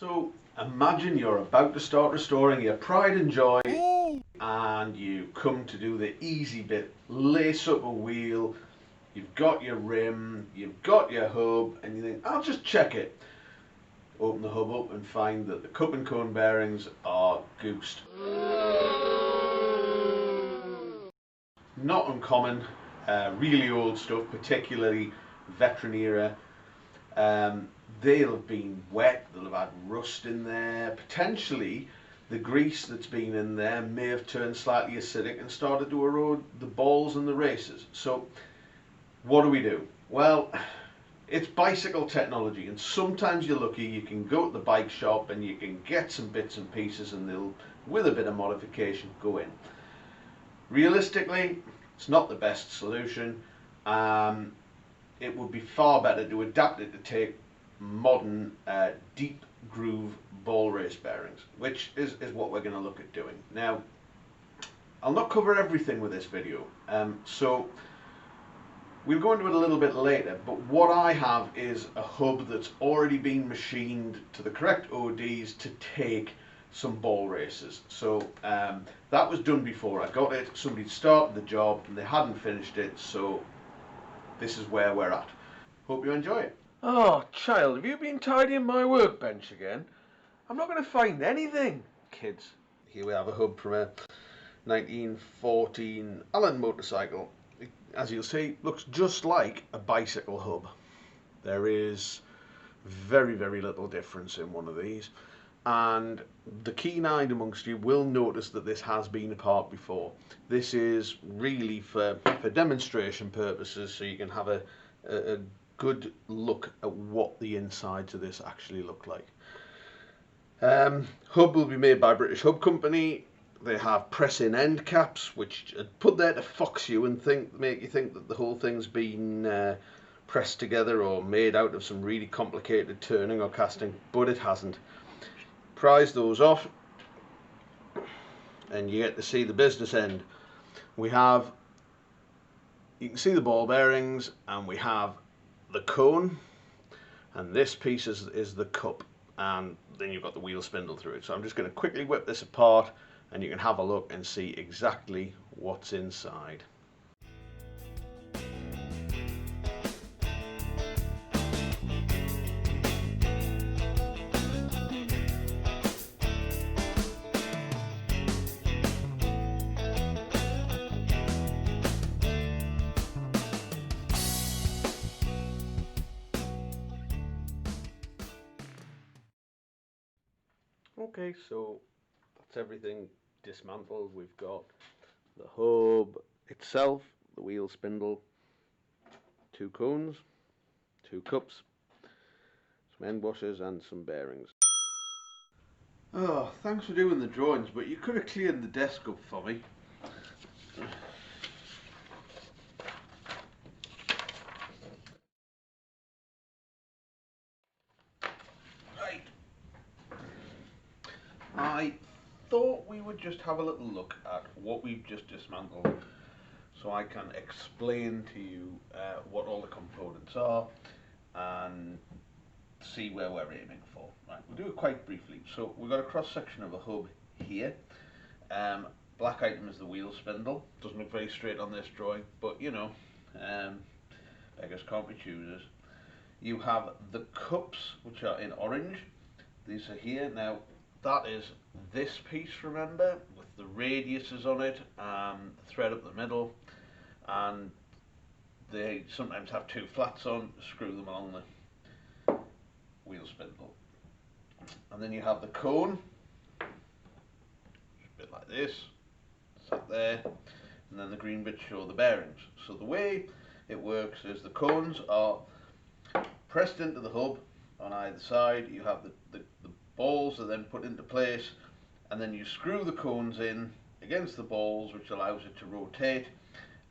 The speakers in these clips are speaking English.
So imagine you're about to start restoring your pride and joy and you come to do the easy bit, lace up a wheel, you've got your rim, you've got your hub, and you think, I'll just check it. Open the hub up and find that the cup and cone bearings are goosed. Not uncommon, really old stuff, particularly veteran era. They'll have been wet, they'll have had rust in there, potentially the grease that's been in there may have turned slightly acidic and started to erode the balls and the races. So what do? Well, it's bicycle technology, and sometimes you're lucky, you can go to the bike shop and you can get some bits and pieces and they'll, with a bit of modification, go in. Realistically, it's not the best solution. It would be far better to adapt it to take modern deep groove ball race bearings, which is what we're going to look at doing. Now, I'll not cover everything with this video, so we'll go into it a little bit later, but what I have is a hub that's already been machined to the correct ODs to take some ball races. So that was done before I got it. Somebody started the job and they hadn't finished it, so this is where we're at. Hope you enjoy it. Oh, child, have you been tidying my workbench again? I'm not going to find anything. Kids. Here we have a hub from a 1914 Allen motorcycle. As you'll see, looks just like a bicycle hub. There is very, very little difference in one of these. And the keen-eyed amongst you will notice that this has been apart before. This is really for demonstration purposes, so you can have a good look at what the insides of this actually look like. Hub will be made by British Hub Company. They have press-in end caps, which are put there to fox you and make you think that the whole thing's been pressed together or made out of some really complicated turning or casting, but it hasn't. Prise those off and you get to see the business end. You can see the ball bearings, and we have the cone, and this piece is the cup, and then you've got the wheel spindle through it. So I'm just going to quickly whip this apart and you can have a look and see exactly what's inside. Okay, so that's everything dismantled. We've got the hub itself, the wheel spindle, two cones, two cups, some end washers and some bearings. Oh, thanks for doing the drawings, but you could have cleared the desk up for me. I thought we would just have a little look at what we've just dismantled so I can explain to you what all the components are and see where we're aiming for. Right, we'll do it quite briefly. So we've got a cross section of a hub here. Black item is the wheel spindle. Doesn't look very straight on this drawing, but you know, beggars can't be choosers. You have the cups, which are in orange. These are here. Now, that is this piece, remember, with the radiuses on it, the thread up the middle, and they sometimes have two flats on, screw them along the wheel spindle. And then you have the cone, a bit like this, sat there, and then the green bits show the bearings. So the way it works is the cones are pressed into the hub on either side. You have the balls are then put into place, and then you screw the cones in against the balls, which allows it to rotate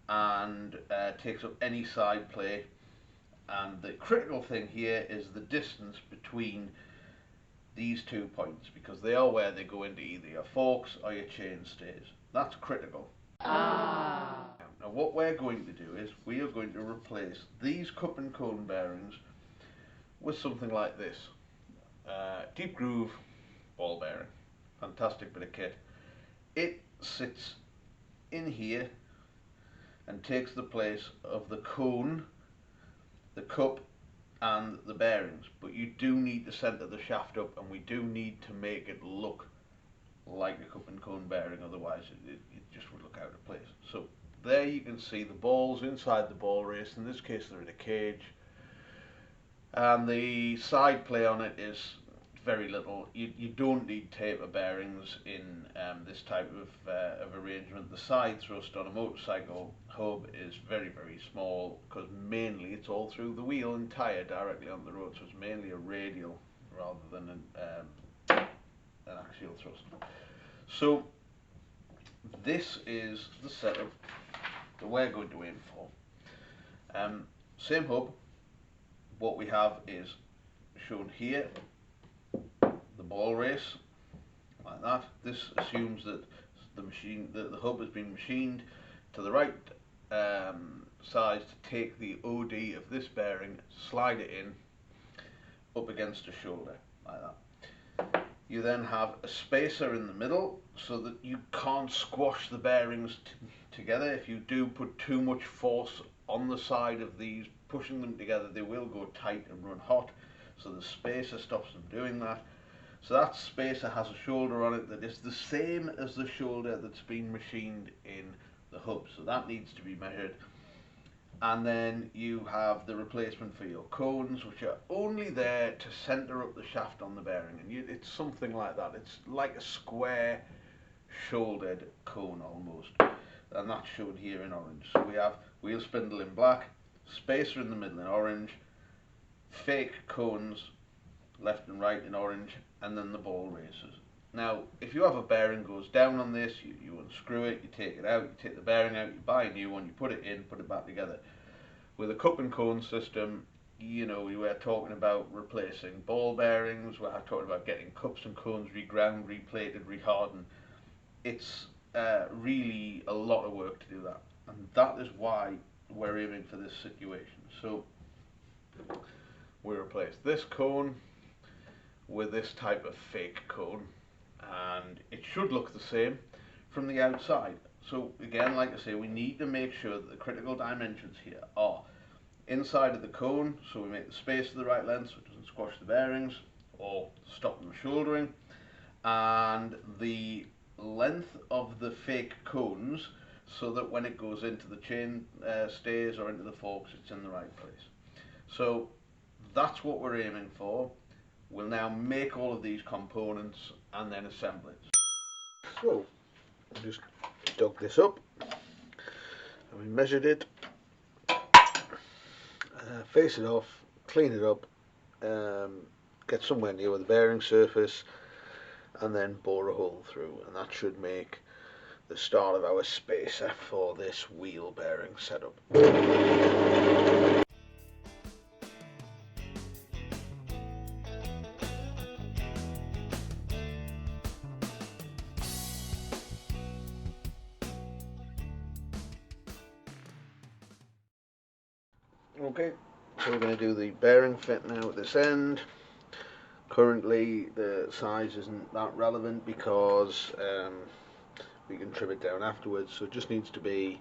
and takes up any side play. And the critical thing here is the distance between these 2 points, because they are where they go into either your forks or your chain stays. That's critical. Now what we're going to do is we are going to replace these cup and cone bearings with something like this. deep groove ball bearing. Fantastic bit of kit. It sits in here and takes the place of the cone, the cup and the bearings, but you do need to centre the shaft up, and we do need to make it look like a cup and cone bearing, otherwise it just would look out of place. So there you can see the balls inside the ball race. In this case they're in a cage, and the side play on it is very little. You don't need taper bearings in this type of arrangement. The side thrust on a motorcycle hub is very small, because mainly it's all through the wheel and tyre directly on the road, so it's mainly a radial rather than an axial thrust. So this is the setup that we're going to aim for. Same hub. What we have is shown here, the ball race, like that. This assumes that the hub has been machined to the right size to take the OD of this bearing, slide it in up against the shoulder, like that. You then have a spacer in the middle so that you can't squash the bearings together. If you do put too much force on the side of these, pushing them together, they will go tight and run hot. So the spacer stops them doing that. So that spacer has a shoulder on it that is the same as the shoulder that's been machined in the hub. So that needs to be measured. And then you have the replacement for your cones, which are only there to centre up the shaft on the bearing. And it's something like that. It's like a square shouldered cone almost. And that's shown here in orange. So we have wheel spindle in black, spacer in the middle in orange, fake cones left and right in orange, and then the ball races. Now, if you have a bearing goes down on this, you unscrew it, you take it out, you take the bearing out, you buy a new one, you put it in, put it back together. With a cup and cone system, you know, we were talking about replacing ball bearings, we're talking about getting cups and cones reground, replated, rehardened. It's really a lot of work to do that, and that is why we're aiming for this situation. So we replace this cone with this type of fake cone, and it should look the same from the outside. So again, like I say, we need to make sure that the critical dimensions here are inside of the cone, so we make the space the right length so it doesn't squash the bearings or stop them shouldering, and the length of the fake cones so that when it goes into the chain stays or into the forks, it's in the right place. So that's what we're aiming for. We'll now make all of these components and then assemble it. So I just dug this up and we measured it, face it off, clean it up, get somewhere near the bearing surface, and then bore a hole through, and that should make the start of our spacer for this wheel bearing setup. Okay, so we're going to do the bearing fit now at this end. Currently the size isn't that relevant because we can trim it down afterwards, so it just needs to be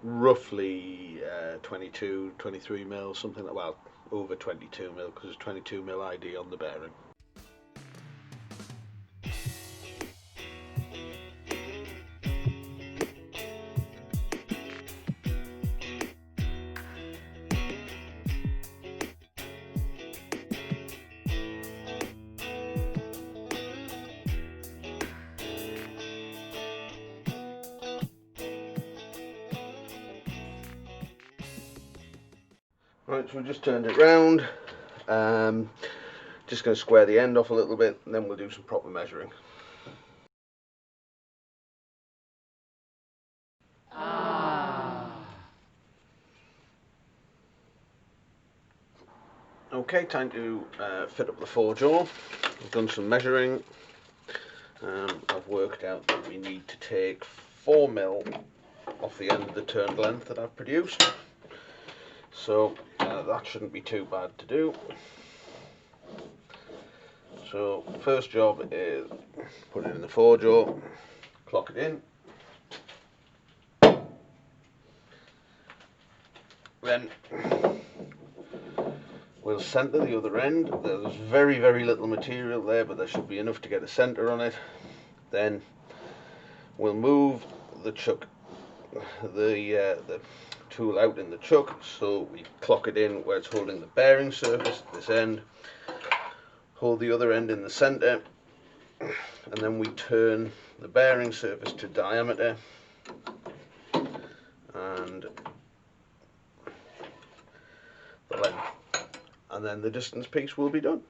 roughly 22, 23 mil, something like, well, over 22 mil, because it's 22 mil ID on the bearing. Right, so we just turned it round, just going to square the end off a little bit, and then we'll do some proper measuring. Okay, time to fit up the four-jaw. I've done some measuring. I've worked out that we need to take 4 mil off the end of the turned length that I've produced. So that shouldn't be too bad to do. So first job is put it in the forge, clock it in. Then we'll centre the other end. There's very, very little material there, but there should be enough to get a centre on it. Then we'll move the chuck, the tool out in the chuck, so we clock it in where it's holding the bearing surface at this end. Hold the other end in the centre, and then we turn the bearing surface to diameter and the length, and then the distance piece will be done.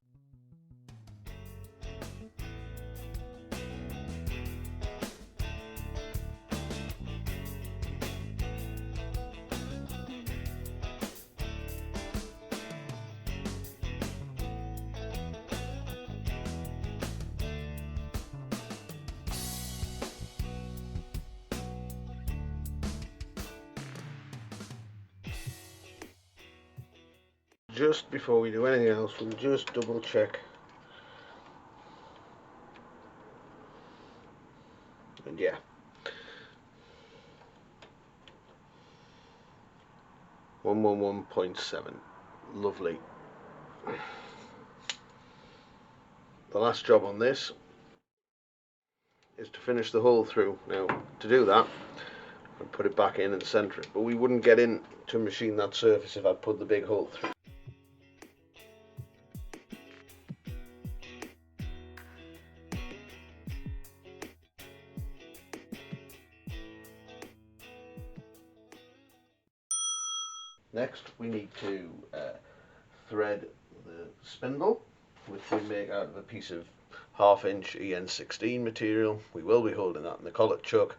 Just before we do anything else, we'll just double check. And yeah. .7. Lovely. The last job on this is to finish the hole through. Now, to do that, I'd put it back in and centre it, but we wouldn't get in to machine that surface if I'd put the big hole through. Next, we need to thread the spindle, which we make out of a piece of 1/2 inch EN16 material. We will be holding that in the collet chuck.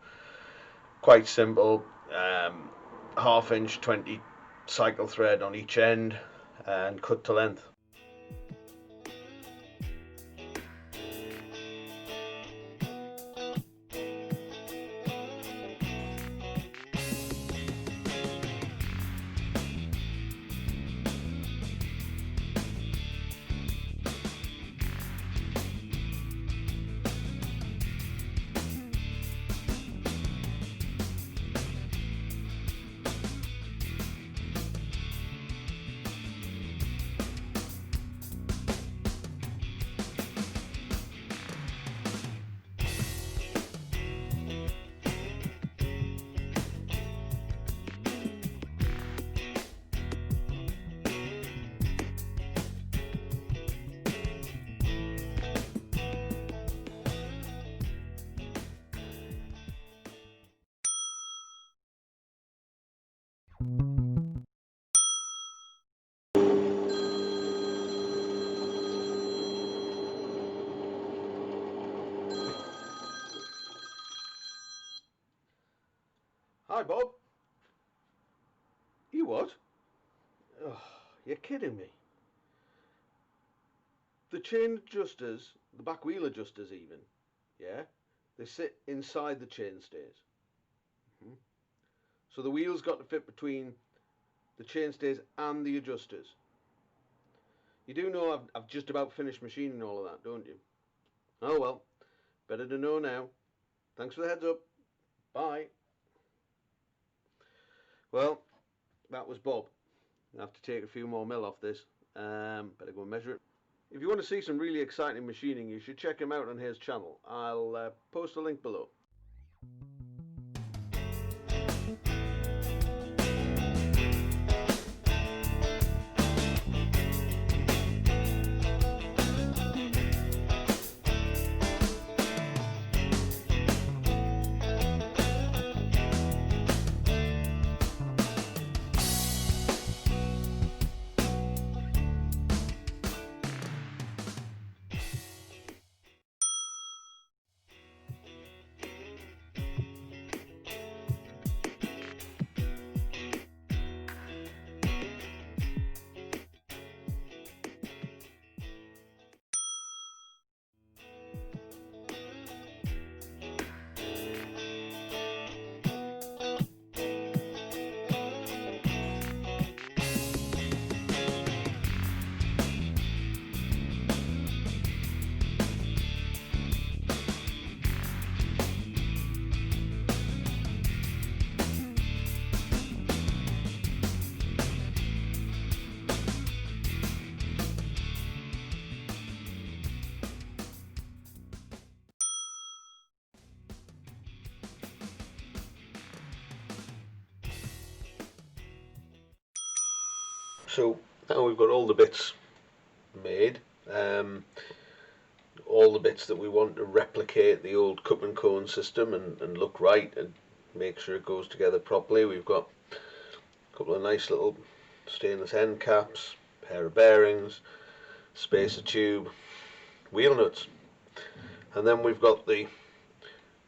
Quite simple, 1/2 inch 20 cycle thread on each end and cut to length. Hi, Bob. You what? Oh, you're kidding me. The chain adjusters, the back wheel adjusters even, yeah, they sit inside the chain stays. So the wheel's got to fit between the chain stays and the adjusters. You do know I've just about finished machining all of that, don't you? Oh well, better to know now. Thanks for the heads up. Bye. Well, that was Bob. I have to take a few more mil off this. Better go and measure it. If you want to see some really exciting machining, you should check him out on his channel. I'll post a link below. So now we've got all the bits made, all the bits that we want to replicate the old cup and cone system and look right and make sure it goes together properly. We've got a couple of nice little stainless end caps, pair of bearings, spacer tube, wheel nuts, and then we've got the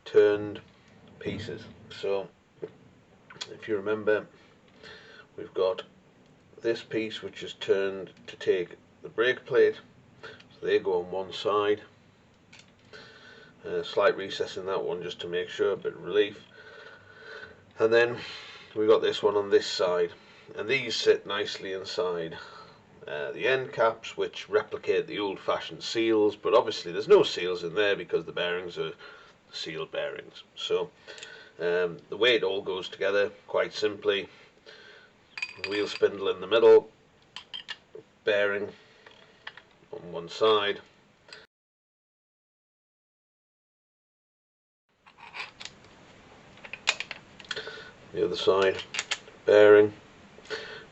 turned pieces. So if you remember, we've got this piece which is turned to take the brake plate, so they go on one side, slight recess in that one just to make sure, a bit of relief, and then we've got this one on this side, and these sit nicely inside the end caps, which replicate the old-fashioned seals, but obviously there's no seals in there because the bearings are sealed bearings. So the way it all goes together, quite simply, wheel spindle in the middle, bearing on one side, the other side, bearing.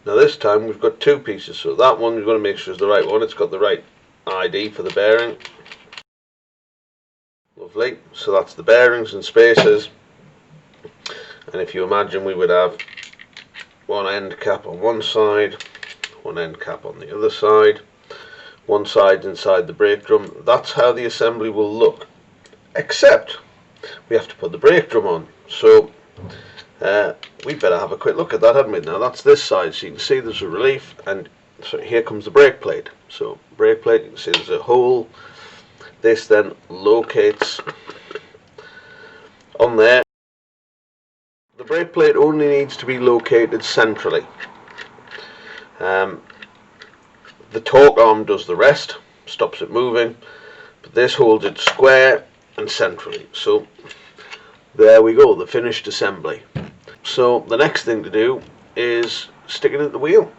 Now this time we've got two pieces, so that one we've got to make sure is the right one. It's got the right ID for the bearing. Lovely. So that's the bearings and spacers. And if you imagine, we would have one end cap on one side, one end cap on the other side, one side inside the brake drum. That's how the assembly will look, except we have to put the brake drum on. So we better have a quick look at that, hadn't we? Now that's this side, so you can see there's a relief, and so here comes the brake plate. So brake plate, you can see there's a hole. This then locates on there. The brake plate only needs to be located centrally. The torque arm does the rest, stops it moving, but this holds it square and centrally. So there we go, the finished assembly. So the next thing to do is stick it at the wheel.